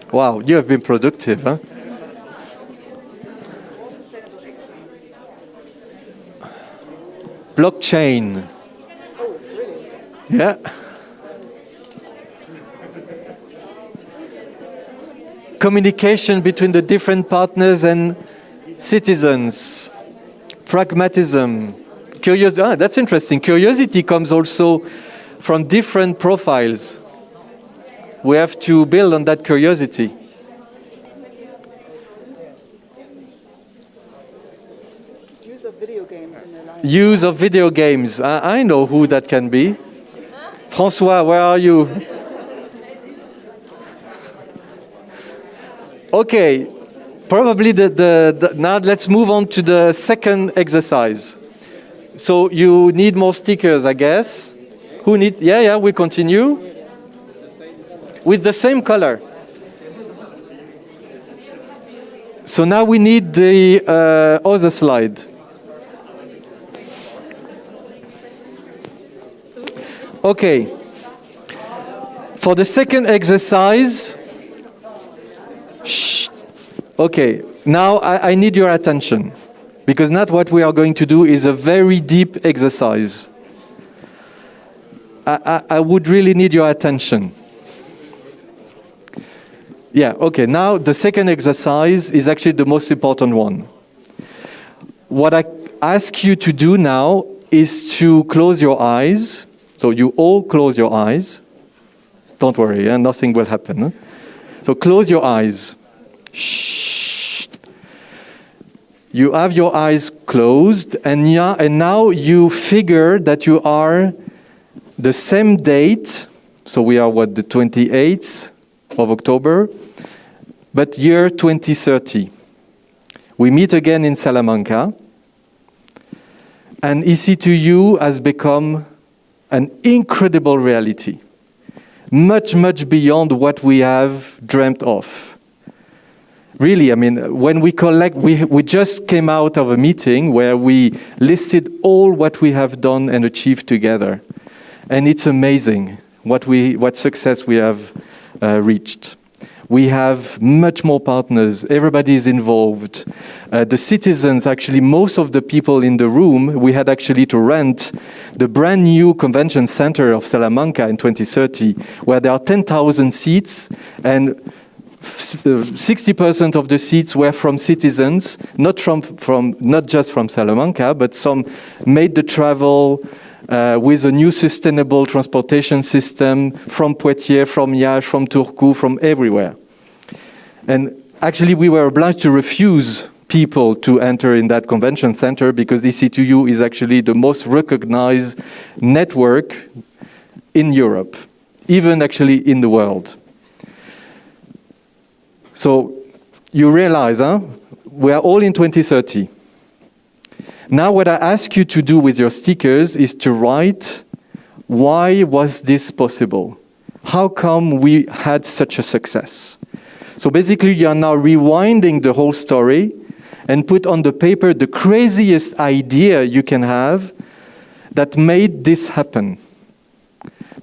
Wow, you have been productive, huh? Blockchain. Yeah. Communication between the different partners and citizens. Pragmatism. Curiosity. That's interesting. Curiosity comes also from different profiles. We have to build on that curiosity. Use of video games in their life. Use of video games. I know who that can be. François, where are you? Okay, probably now let's move on to the second exercise. So you need more stickers, I guess. Who need? Yeah, we continue. With the same color. So now we need the other slide. Okay. For the second exercise, okay, now I need your attention, because not what we are going to do is a very deep exercise. I would really need your attention. Yeah, okay, now the second exercise is actually the most important one. What I ask you to do now is to close your eyes. So you all close your eyes. Don't worry, nothing will happen. So close your eyes. Shh. You have your eyes closed, and now you figure that you are the same date. So we are the 28th of October, but year 2030. We meet again in Salamanca, and EC2U has become an incredible reality, much, much beyond what we have dreamt of. Really, I mean, when we collect, we just came out of a meeting where we listed all what we have done and achieved together. And it's amazing what success we have reached. We have much more partners. Everybody is involved. The citizens, actually, most of the people in the room, we had actually to rent the brand new convention center of Salamanca in 2030, where there are 10,000 seats, and 60% of the seats were from citizens, not just from Salamanca, but some made the travel with a new sustainable transportation system from Poitiers, from Liège, from Turku, from everywhere. And actually, we were obliged to refuse people to enter in that convention center because EC2U is actually the most recognized network in Europe, even actually in the world. So you realize, we are all in 2030. Now what I ask you to do with your stickers is to write, why was this possible? How come we had such a success? So basically you are now rewinding the whole story and put on the paper the craziest idea you can have that made this happen.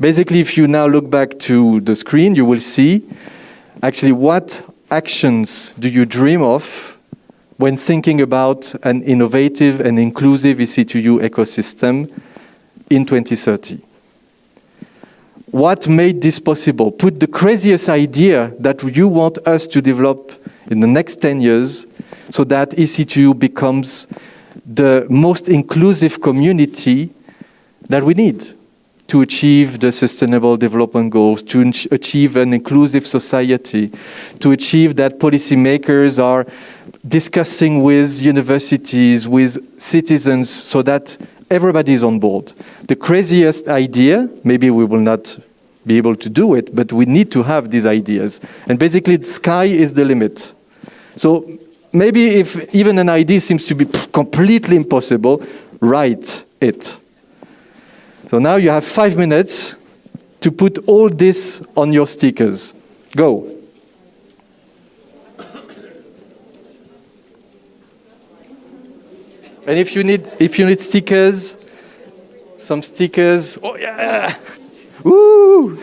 Basically, if you now look back to the screen, you will see actually what actions do you dream of when thinking about an innovative and inclusive EC2U ecosystem in 2030. What made this possible? Put the craziest idea that you want us to develop in the next 10 years so that EC2U becomes the most inclusive community that we need to achieve the Sustainable Development Goals, to achieve an inclusive society, to achieve that policymakers are discussing with universities, with citizens, so that everybody is on board. The craziest idea, maybe we will not be able to do it, but we need to have these ideas. And basically, the sky is the limit. So maybe if even an idea seems to be completely impossible, write it. So now you have 5 minutes to put all this on your stickers. Go. And if you need stickers, some stickers. Oh yeah! Woo!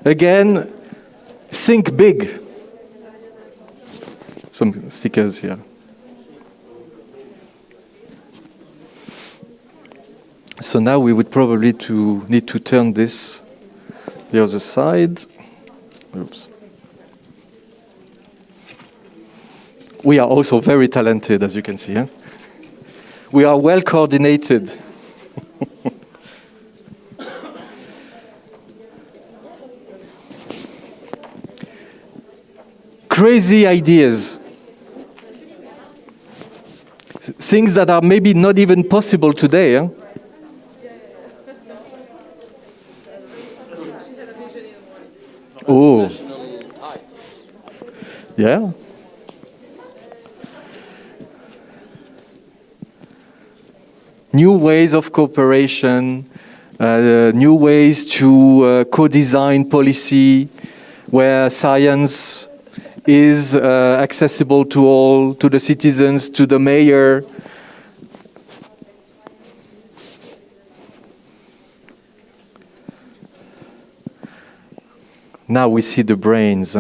Again, think big. Some stickers here. So now we would probably need to turn this the other side. Oops. We are also very talented, as you can see. We are well coordinated. Crazy ideas. Things that are maybe not even possible today. Oh. Yeah. New ways of cooperation, new ways to co-design policy, where science is accessible to all, to the citizens, to the mayor. Now we see the brains.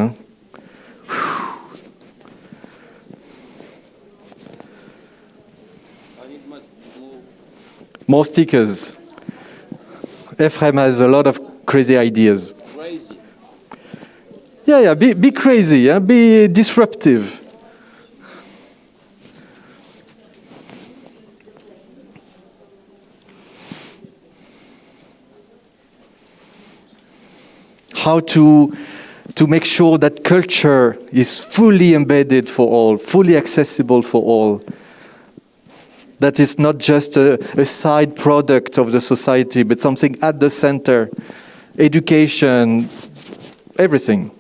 More stickers. Ephraim has a lot of crazy ideas. Crazy. Yeah, be crazy, be disruptive. How to make sure that culture is fully embedded for all, fully accessible for all. That is not just a side product of the society, but something at the center. Education, everything.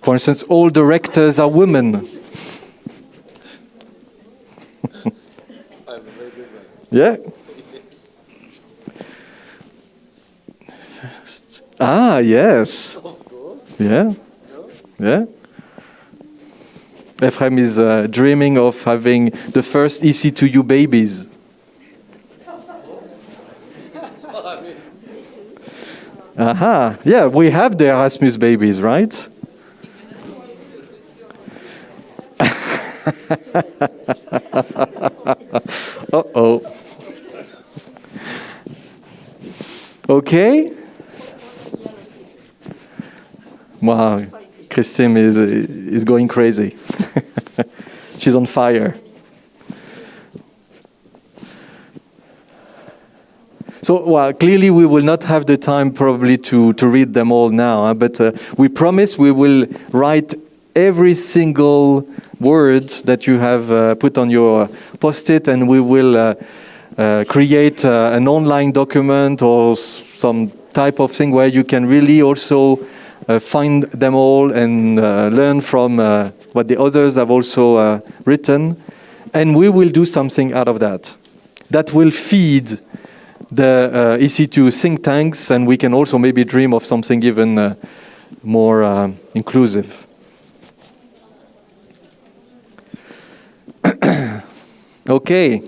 For instance, all directors are women. Yeah. First. Ah, yes. Of course. Yeah. Yeah. Ephraim is dreaming of having the first EC2U babies. Aha. Yeah, we have the Erasmus babies, right? Uh-oh. Okay. Wow, Christine is going crazy. She's on fire. So, well, clearly we will not have the time probably to read them all now, but we promise we will write every single word that you have put on your post-it, and we will create an online document or some type of thing where you can really also find them all and learn from what the others have also written. And we will do something out of that. That will feed the EC2 think tanks, and we can also maybe dream of something even more inclusive. Okay.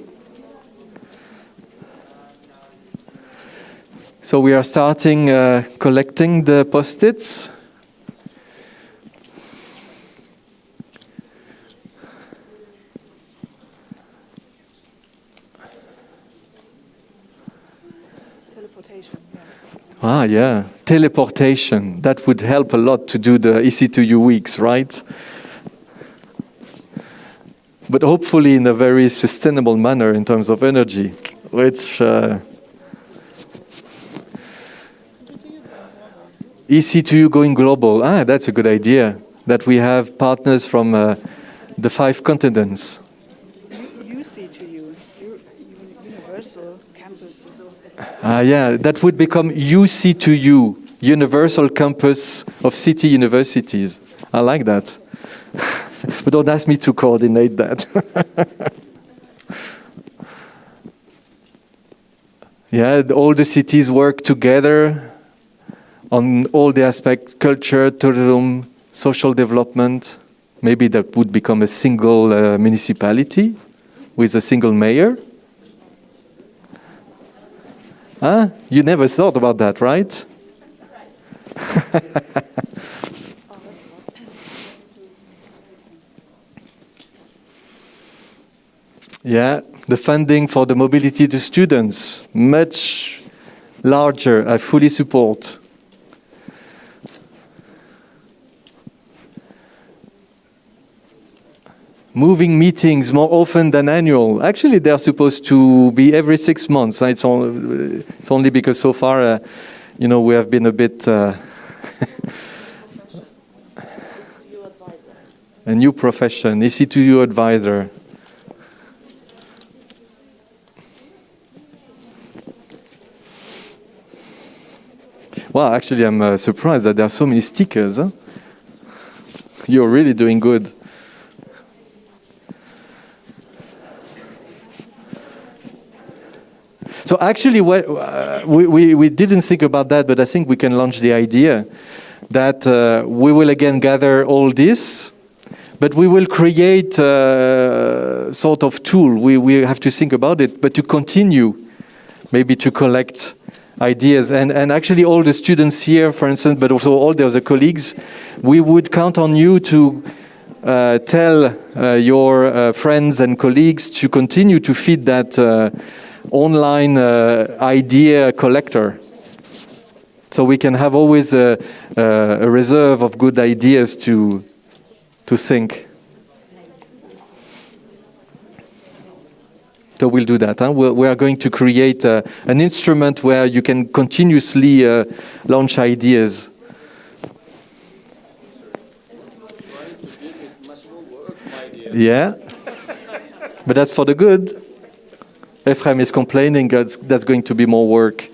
So we are starting collecting the post-its. Teleportation, yeah. Ah, yeah. Teleportation. That would help a lot to do the EC2U weeks, right? But hopefully in a very sustainable manner in terms of energy, which EC2U going global. Ah, that's a good idea. That we have partners from the 5 continents. EC2U, Universal Campuses. Ah, yeah, that would become UC2U, Universal Campus of City Universities. I like that. But don't ask me to coordinate that. Yeah, all the cities work together on all the aspects, culture, tourism, social development. Maybe that would become a single municipality with a single mayor. Huh? You never thought about that, right? Yeah, the funding for the mobility to students, much larger. I fully support. Moving meetings more often than annual. Actually, they are supposed to be every 6 months. It's only because so far, we have been a bit a new profession, EC2U advisor. Wow, actually, I'm surprised that there are so many stickers. Huh? You're really doing good. So actually, we didn't think about that, but I think we can launch the idea that we will again gather all this, but we will create a sort of tool. We have to think about it, but to continue, maybe to collect ideas. And actually all the students here, for instance, but also all the other colleagues, we would count on you to tell your friends and colleagues to continue to feed that online idea collector. So we can have always a reserve of good ideas to think. So we'll do that. Huh? We are going to create an instrument where you can continuously launch ideas. Yeah, but that's for the good. Ephraim is complaining that's going to be more work.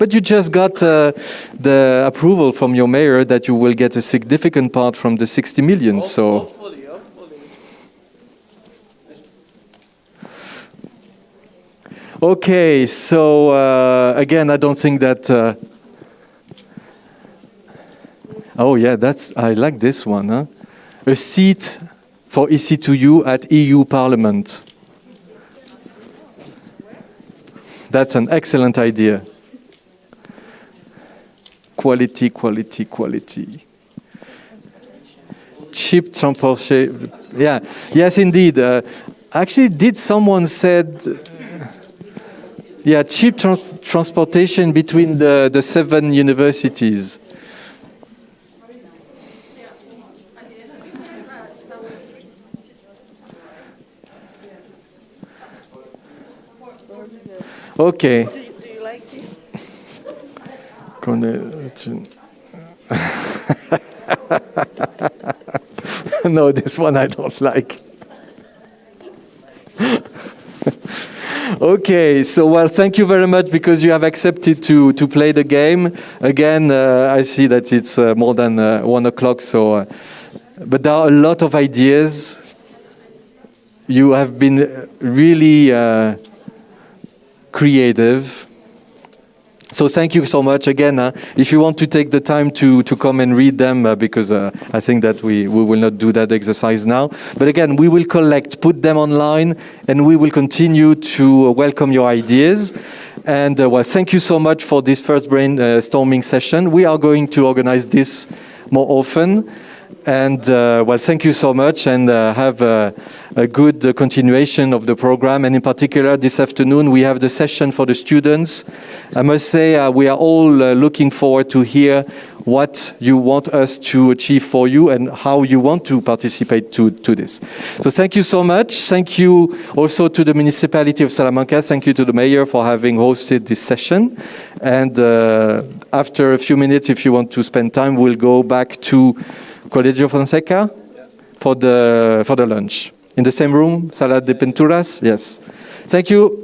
But you just got the approval from your mayor that you will get a significant part from the 60 million. So. Hopefully. Okay, so again, I don't think that. Oh yeah, I like this one. Huh? A seat for EC2U at EU Parliament. That's an excellent idea. Quality. Cheap transportation. Yeah. Yes, indeed. Actually, did someone said? Yeah, cheap transportation between the 7 universities. Okay. Do you like this? No, this one I don't like. Okay, so well, thank you very much because you have accepted to play the game. Again, I see that it's more than 1 o'clock, so but there are a lot of ideas. You have been really creative. So thank you so much again. If you want to take the time to come and read them, because I think that we will not do that exercise now. But again, we will collect, put them online, and we will continue to welcome your ideas. And well, thank you so much for this first brainstorming session. We are going to organize this more often. And well, thank you so much, and have a good continuation of the program. And in particular, this afternoon, we have the session for the students. I must say, we are all looking forward to hear what you want us to achieve for you and how you want to participate to this. So thank you so much. Thank you also to the municipality of Salamanca. Thank you to the mayor for having hosted this session. And after a few minutes, if you want to spend time, we'll go back to Colegio Fonseca for the lunch. In the same room, Sala de Pinturas? Yes. Thank you.